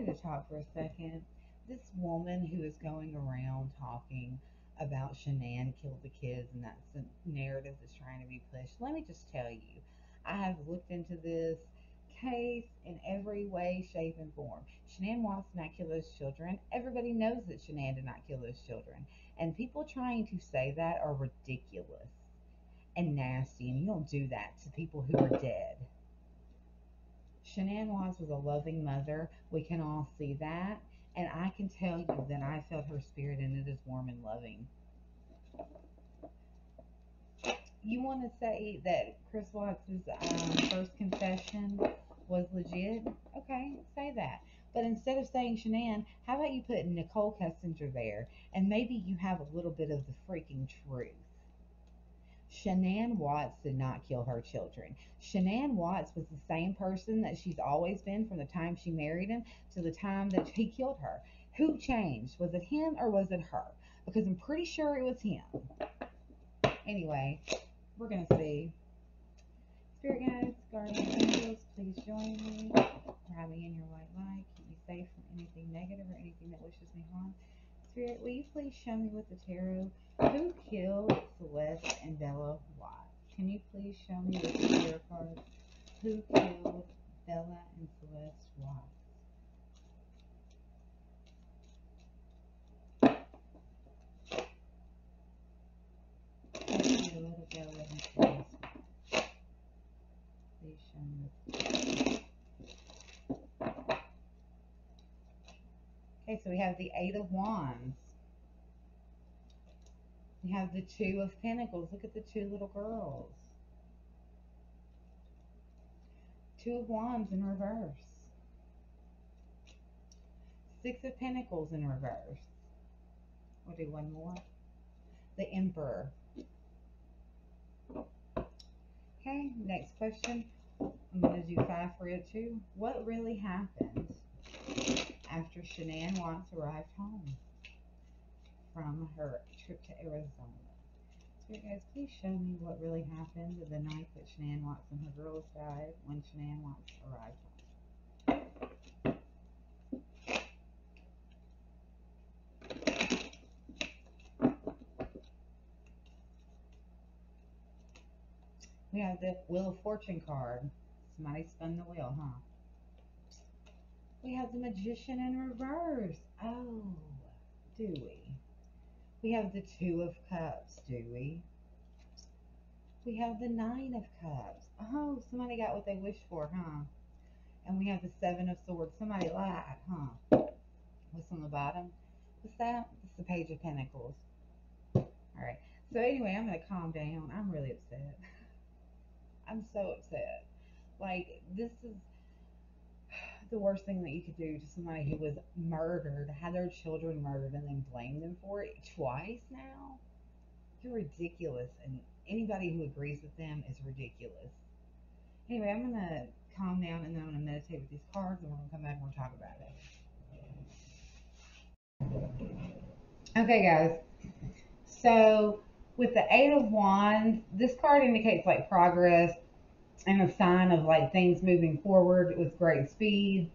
wanted to talk for a second. This woman who is going around talking about Shanann killed the kids and that's the narrative that's trying to be pushed. Let me just tell you, I have looked into this case in every way, shape, and form. Shanann Watts did not kill those children. Everybody knows that Shanann did not kill those children. And people trying to say that are ridiculous and nasty, and you don't do that to people who are dead. Shanann Watts was a loving mother. We can all see that. And I can tell you that I felt her spirit and it is warm and loving. You want to say that Chris Watts' first confession was legit? Okay, say that. But instead of saying Shanann, how about you put Nichol Kessinger there? And maybe you have a little bit of the freaking truth. Shanann Watts did not kill her children. Shanann Watts was the same person that she's always been from the time she married him to the time that he killed her. Who changed? Was it him or was it her? Because I'm pretty sure it was him. Anyway, we're going to see. Spirit guides, guardian angels, please join me. Grab me in your white light. Keep me safe from anything negative or anything that wishes me harm. Spirit, will you please show me with the tarot who killed Celeste and Bella Watts? Can you please show me with the tarot cards who killed Bella and Celeste Watts? Who killed Bella and Celeste Watts? Please show me with the tarot. Okay, so we have the Eight of Wands. We have the Two of Pentacles. Look at the two little girls. Two of Wands in reverse. Six of Pentacles in reverse. We'll do one more. The Emperor. Okay, next question. I'm going to do 5 for it too. What really happened after Shanann Watts arrived home from her trip to Arizona? So guys, please show me what really happened the night that Shanann Watts and her girls died when Shanann Watts arrived home. We have the Wheel of Fortune card. Somebody spun the wheel, huh? We have the Magician in reverse. Oh, do we? We have the Two of Cups, do we? We have the Nine of Cups. Oh, somebody got what they wished for, huh? And we have the Seven of Swords. Somebody lied, huh? What's on the bottom? What's that? It's the Page of Pentacles. Alright, so anyway, I'm going to calm down. I'm really upset. I'm so upset. Like, this is the worst thing that you could do to somebody who was murdered, had their children murdered, and then blame them for it twice now. You're ridiculous, and anybody who agrees with them is ridiculous. Anyway, I'm going to calm down, and then I'm going to meditate with these cards, and we're going to come back and we'll talk about it. Okay, guys. So, with the Eight of Wands, this card indicates like progress and a sign of like things moving forward with great speed.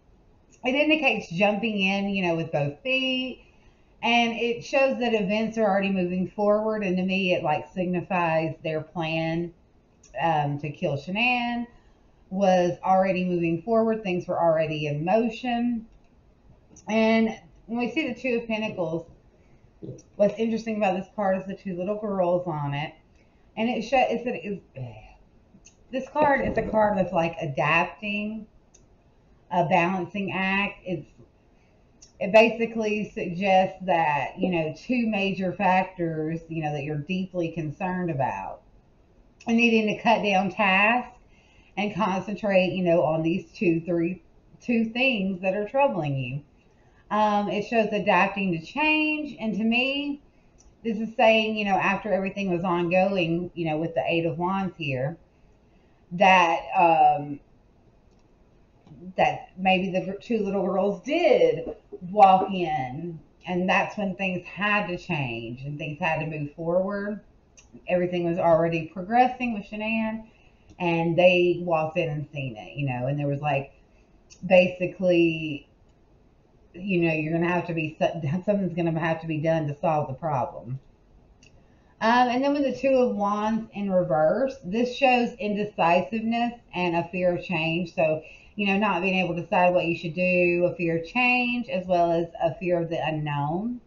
It indicates jumping in, you know, with both feet. And it shows that events are already moving forward. And to me, it like signifies their plan to kill Shanann was already moving forward. Things were already in motion. And when we see the Two of Pentacles, what's interesting about this card is the two little girls on it. And it shows that this card is a card that's like adapting, a balancing act. It basically suggests that, you know, two major factors, you know, that you're deeply concerned about. And needing to cut down tasks and concentrate, you know, on these two things that are troubling you. It shows adapting to change. And to me, this is saying, you know, after everything was ongoing, you know, with the Eight of Wands here, that that maybe the two little girls did walk in, and that's when things had to change and things had to move forward. Everything was already progressing with Shanann, and they walked in and seen it, you know, and there was like basically you're going to have to be, something's going to have to be done to solve the problem. And then with the Two of Wands in reverse, this shows indecisiveness and a fear of change. So, not being able to decide what you should do, a fear of change, as well as a fear of the unknown.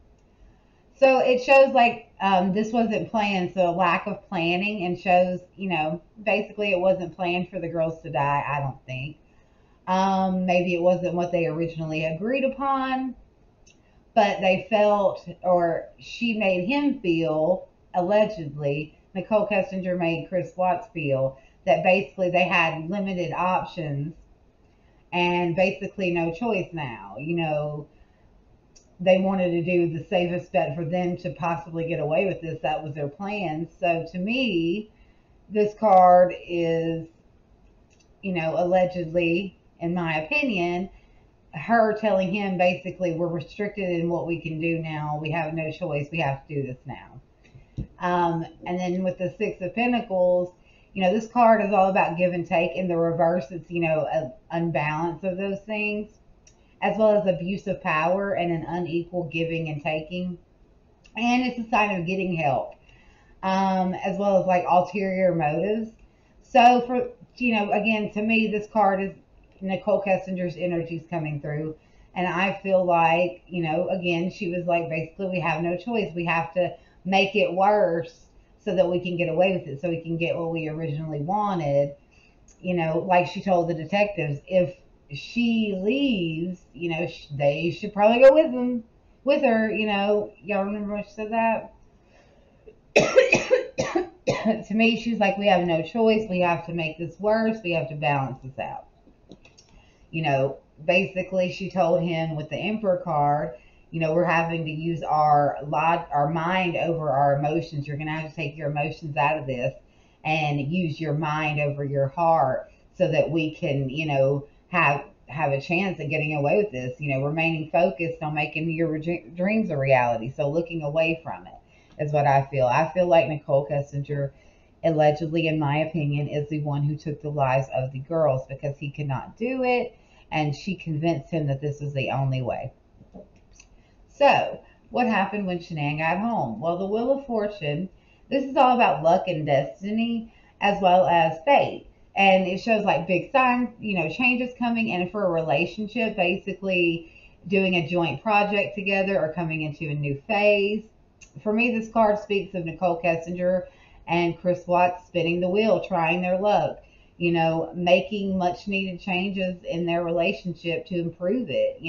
So it shows like this wasn't planned, so a lack of planning, and shows, basically it wasn't planned for the girls to die, I don't think. Maybe it wasn't what they originally agreed upon, but they felt, or she made him feel, allegedly, Nichol Kessinger made Chris Watts feel that basically they had limited options and basically no choice now. They wanted to do the safest bet for them to possibly get away with this. That was their plan. So to me, this card is, allegedly, in my opinion, her telling him basically we're restricted in what we can do now. We have no choice. We have to do this now. And then with the Six of Pentacles, this card is all about give and take. In the reverse, it's, an unbalance of those things, as well as abuse of power and an unequal giving and taking. And it's a sign of getting help, as well as like ulterior motives. So for, again, to me, this card is Nichol Kessinger's energies coming through. And I feel like, again, she was like, basically, we have no choice. We have to make it worse so that we can get away with it, so we can get what we originally wanted. Like she told the detectives, if she leaves, they should probably go with her. Y'all remember when she said that? To me, she's like, we have no choice. We have to make this worse. We have to balance this out. Basically, she told him with the Emperor card, we're having to use our mind over our emotions. You're going to have to take your emotions out of this and use your mind over your heart so that we can, have a chance at getting away with this, remaining focused on making your dreams a reality. So looking away from it is what I feel. I feel like Nichol Kessinger, allegedly, in my opinion, is the one who took the lives of the girls because he could not do it, and she convinced him that this was the only way. So, what happened when Shanann got home? Well, the Wheel of Fortune, this is all about luck and destiny, as well as fate. And it shows like big signs, changes coming. And for a relationship, basically doing a joint project together or coming into a new phase. For me, this card speaks of Nichol Kessinger and Chris Watts spinning the wheel, trying their luck, making much needed changes in their relationship to improve it,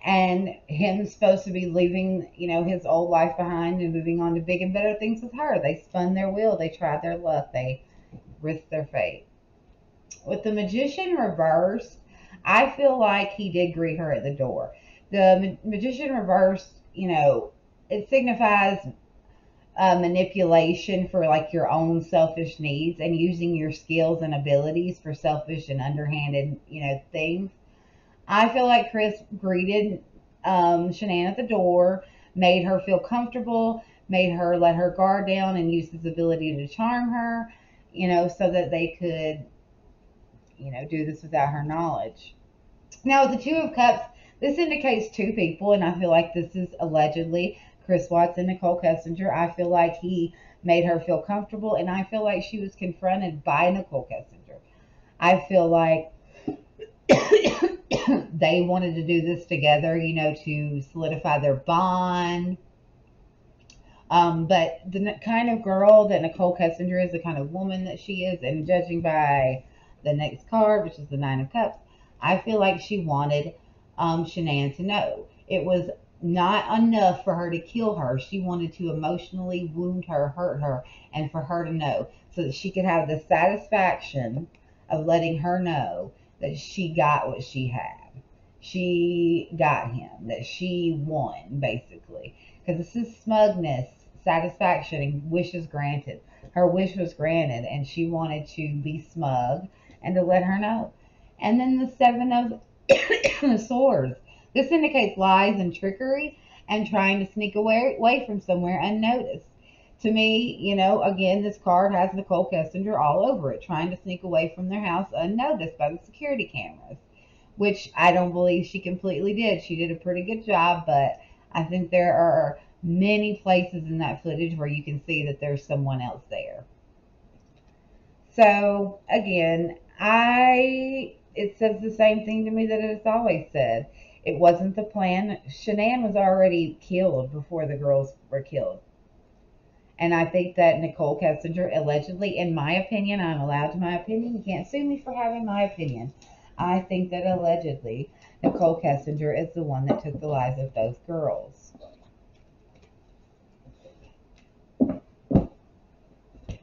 and him supposed to be leaving, his old life behind and moving on to big and better things with her. They spun their wheel. They tried their luck. They risked their fate. With the Magician reversed, I feel like he did greet her at the door. The Magician reversed, it signifies manipulation for like your own selfish needs and using your skills and abilities for selfish and underhanded, things. I feel like Chris greeted Shanann at the door, made her feel comfortable, made her let her guard down and use his ability to charm her, so that they could, do this without her knowledge. Now, with the Two of Cups, this indicates two people, and I feel like this is allegedly Chris Watts and Nichol Kessinger. I feel like he made her feel comfortable, and I feel like she was confronted by Nichol Kessinger. I feel like they wanted to do this together, to solidify their bond. But the kind of girl that Nichol Kessinger is, the kind of woman that she is, and judging by the next card, which is the Nine of Cups, I feel like she wanted Shanann to know. It was not enough for her to kill her. She wanted to emotionally wound her, hurt her, and for her to know so that she could have the satisfaction of letting her know that she got what she had. She got him, that she won, basically. Because this is smugness, satisfaction, and wishes granted. Her wish was granted, and she wanted to be smug and to let her know. And then the Seven of Swords. This indicates lies and trickery and trying to sneak away from somewhere unnoticed. To me, again, this card has Nichol Kessinger all over it, trying to sneak away from their house unnoticed by the security cameras. which I don't believe she completely did. She did a pretty good job, but I think there are many places in that footage where you can see that there's someone else there. So again, it says the same thing to me that it's always said. It wasn't the plan. Shanann was already killed before the girls were killed. And I think that Nichol Kessinger, allegedly, in my opinion, I'm allowed to my opinion. You can't sue me for having my opinion. I think that allegedly Nichol Kessinger is the one that took the lives of those girls.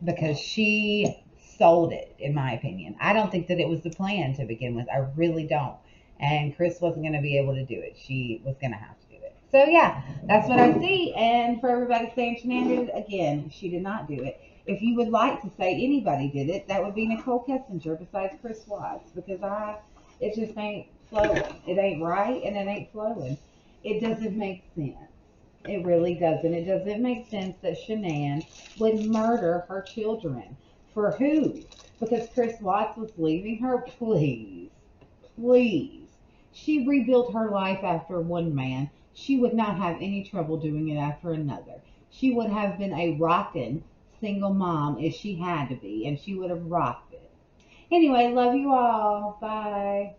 Because she sold it, in my opinion. I don't think that it was the plan to begin with. I really don't. And Chris wasn't going to be able to do it. She was going to have to do it. So, yeah, that's what I see. And for everybody saying Shanann did it, again, she did not do it. If you would like to say anybody did it, that would be Nichol Kessinger besides Chris Watts. Because it just ain't flowing. It ain't right and it ain't flowing. It doesn't make sense. It really doesn't. It doesn't make sense that Shanann would murder her children. For who? Because Chris Watts was leaving her? Please. Please. She rebuilt her life after one man. She would not have any trouble doing it after another. She would have been a rockin' single mom if she had to be, and she would have rocked it. Anyway, love you all. Bye.